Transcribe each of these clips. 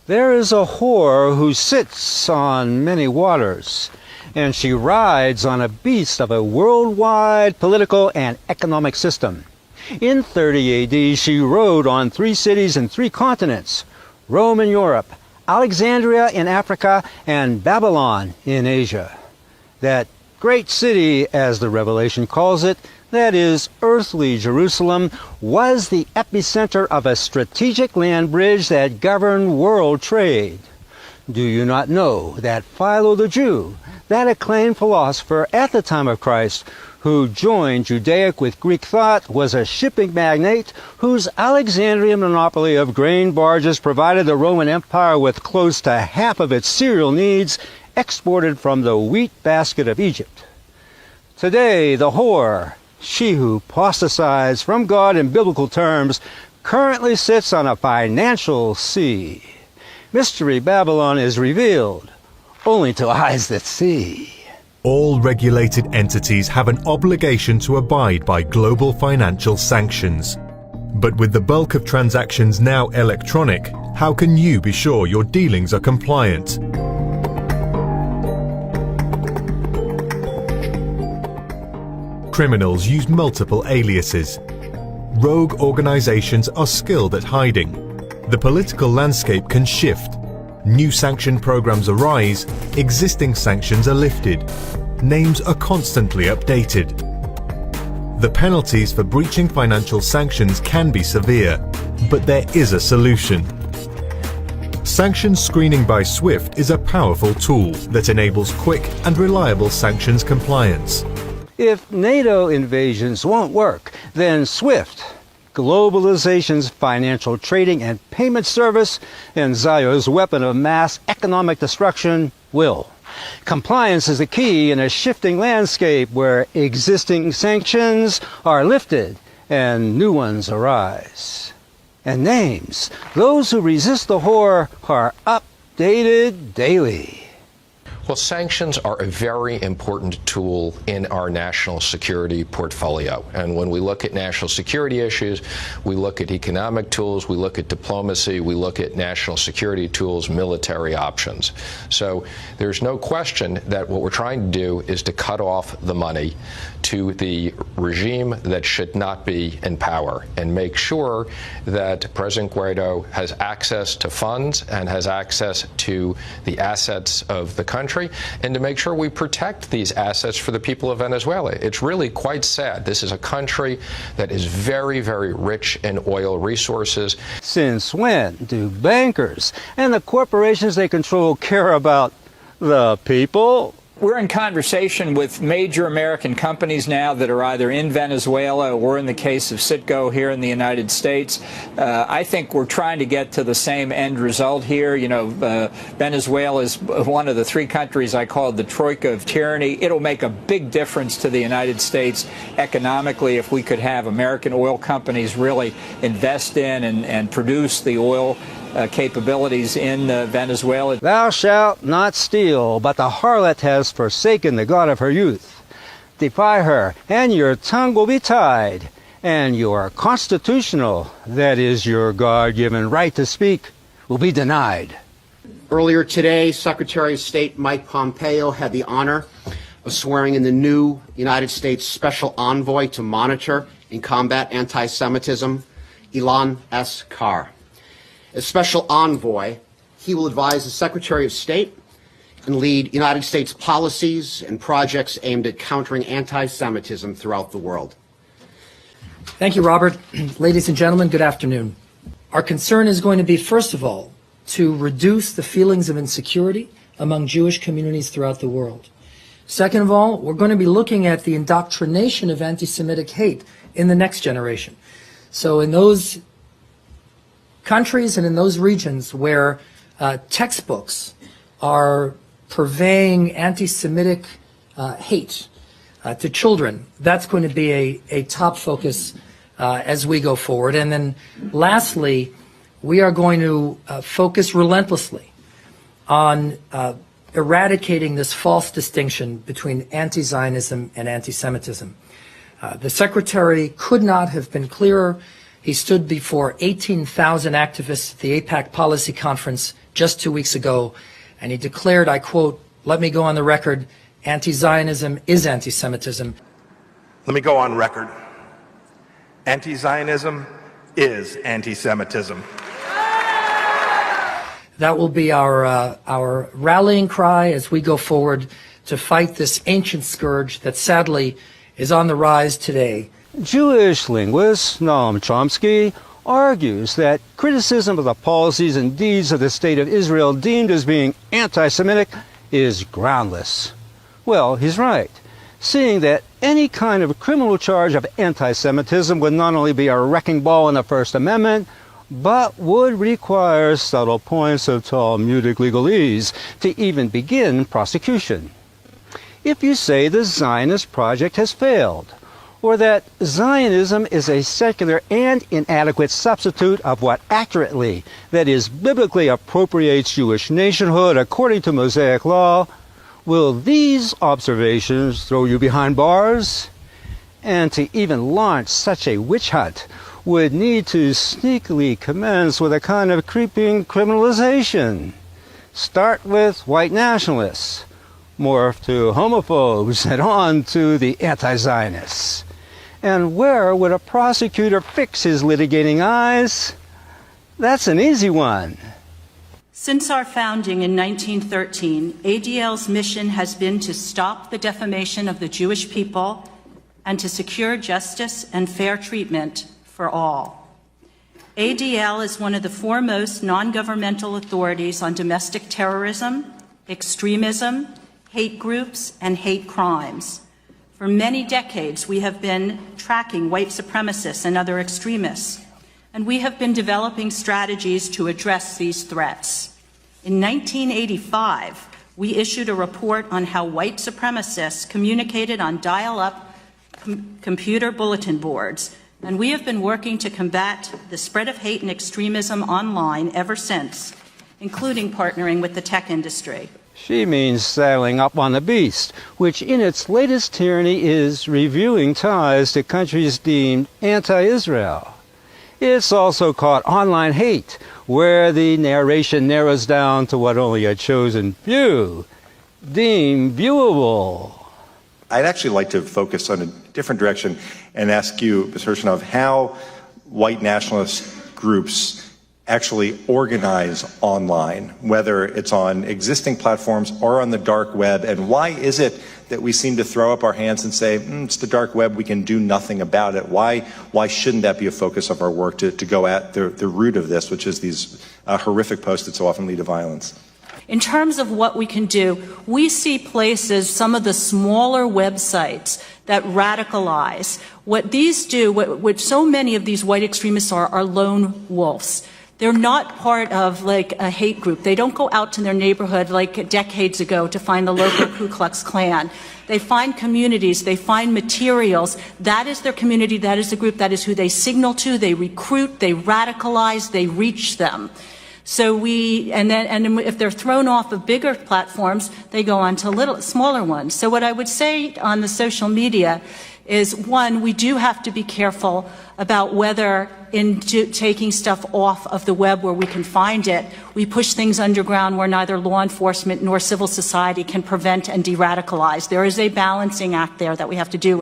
There is a whore who sits on many waters, and she rides on a beast of a worldwide political and economic system. In 30 AD, she rode on 3 cities in 3 continents: Rome in Europe, Alexandria in Africa, and Babylon in Asia. That great city, as the Revelation calls it, that is, earthly Jerusalem, was the epicenter of a strategic land bridge that governed world trade. Do you not know that Philo the Jew, that acclaimed philosopher at the time of Christ, who joined Judaic with Greek thought, was a shipping magnate whose Alexandrian monopoly of grain barges provided the Roman Empire with close to half of its cereal needs exported from the wheat basket of Egypt? Today, the whore, she who apostatized from God in biblical terms, currently sits on a financial sea. Mystery Babylon is revealed only to eyes that see. All regulated entities have an obligation to abide by global financial sanctions. But with the bulk of transactions now electronic, how can you be sure your dealings are compliant? Criminals use multiple aliases. Rogue organizations are skilled at hiding. The political landscape can shift. New sanction programs arise, existing sanctions are lifted. Names are constantly updated. The penalties for breaching financial sanctions can be severe, but there is a solution. Sanctions screening by SWIFT is a powerful tool that enables quick and reliable sanctions compliance. If NATO invasions won't work, then SWIFT, globalization's financial trading and payment service, and Zio's weapon of mass economic destruction, will. Compliance is the key in a shifting landscape where existing sanctions are lifted and new ones arise. And names, those who resist the whore, are updated daily. Well, sanctions are a very important tool in our national security portfolio. And when we look at national security issues, we look at economic tools, we look at diplomacy, we look at national security tools, military options. So there's no question that what we're trying to do is to cut off the money to the regime that should not be in power and make sure that President Guaido has access to funds and has access to the assets of the country, and to make sure we protect these assets for the people of Venezuela. It's really quite sad. This is a country that is very, very rich in oil resources. Since when do bankers and the corporations they control care about the people? We're in conversation with major American companies now that are either in Venezuela or, in the case of Citgo, here in the United States. I think we're trying to get to the same end result here. You know, Venezuela is one of the 3 countries I call the troika of tyranny. It'll make a big difference to the United States economically if we could have American oil companies really invest in and produce the oil capabilities in Venezuela. Thou shalt not steal, but the harlot has forsaken the God of her youth. Defy her, and your tongue will be tied, and your constitutional, that is your God-given right to speak, will be denied. Earlier today, Secretary of State Mike Pompeo had the honor of swearing in the new United States Special Envoy to monitor and combat anti-Semitism, Ilan S. Carr. As Special Envoy, he will advise the Secretary of State and lead United States policies and projects aimed at countering anti-Semitism throughout the world. Thank you, Robert. Ladies and gentlemen, good afternoon. Our concern is going to be, first of all, to reduce the feelings of insecurity among Jewish communities throughout the world. Second of all, we're going to be looking at the indoctrination of anti-Semitic hate in the next generation. So in those countries and in those regions where textbooks are purveying anti-Semitic hate to children, that's going to be a top focus as we go forward. And then lastly, we are going to focus relentlessly on eradicating this false distinction between anti-Zionism and anti-Semitism. The Secretary could not have been clearer He stood before 18,000 activists at the AIPAC Policy Conference just 2 weeks ago, and he declared, I quote, "Let me go on the record, anti-Zionism is anti-Semitism." Let me go on record. Anti-Zionism is anti-Semitism. That will be our rallying cry as we go forward to fight this ancient scourge that sadly is on the rise today. Jewish linguist Noam Chomsky argues that criticism of the policies and deeds of the State of Israel deemed as being anti-Semitic is groundless. Well, he's right, seeing that any kind of criminal charge of anti-Semitism would not only be a wrecking ball in the First Amendment, but would require subtle points of Talmudic legalese to even begin prosecution. If you say the Zionist project has failed, or that Zionism is a secular and inadequate substitute of what accurately, that is, biblically appropriates Jewish nationhood according to Mosaic law, will these observations throw you behind bars? And to even launch such a witch hunt would need to sneakily commence with a kind of creeping criminalization. Start with white nationalists, morph to homophobes, and on to the anti-Zionists. And where would a prosecutor fix his litigating eyes? That's an easy one. Since our founding in 1913, ADL's mission has been to stop the defamation of the Jewish people and to secure justice and fair treatment for all. ADL is one of the foremost non-governmental authorities on domestic terrorism, extremism, hate groups, and hate crimes. For many decades, we have been tracking white supremacists and other extremists, and we have been developing strategies to address these threats. In 1985, we issued a report on how white supremacists communicated on dial-up computer bulletin boards, and we have been working to combat the spread of hate and extremism online ever since, including partnering with the tech industry. She means saddling up on the beast, which in its latest tyranny is reviewing ties to countries deemed anti-Israel. It's also caught online hate, where the narration narrows down to what only a chosen few deem viewable. I'd actually like to focus on a different direction and ask you, Ms. Hirshenov, how white nationalist groups actually organize online, whether it's on existing platforms or on the dark web, and why is it that we seem to throw up our hands and say, it's the dark web, we can do nothing about it? Why shouldn't that be a focus of our work to go at the root of this, which is these horrific posts that so often lead to violence? In terms of what we can do, we see places, some of the smaller websites that radicalize. What these do, what so many of these white extremists are lone wolves. They're not part of like a hate group. They don't go out to their neighborhood like decades ago to find the local Ku Klux Klan. They find communities, they find materials. That is their community, that is the group, that is who they signal to, they recruit, they radicalize, they reach them. So and then if they're thrown off of bigger platforms, they go on to smaller ones. So what I would say on the social media is, one, we do have to be careful about whether in taking stuff off of the web where we can find it, we push things underground where neither law enforcement nor civil society can prevent and de-radicalize. There is a balancing act there that we have to do.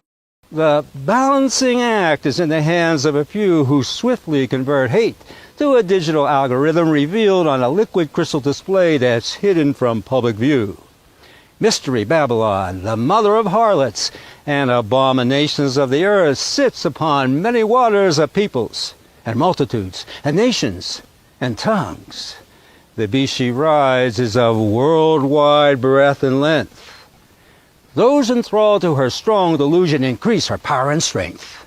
The balancing act is in the hands of a few who swiftly convert hate to a digital algorithm revealed on a liquid crystal display that's hidden from public view. Mystery Babylon, the mother of harlots and abominations of the earth, sits upon many waters of peoples and multitudes and nations and tongues. The beast she rides is of worldwide breadth and length. Those enthralled to her strong delusion increase her power and strength.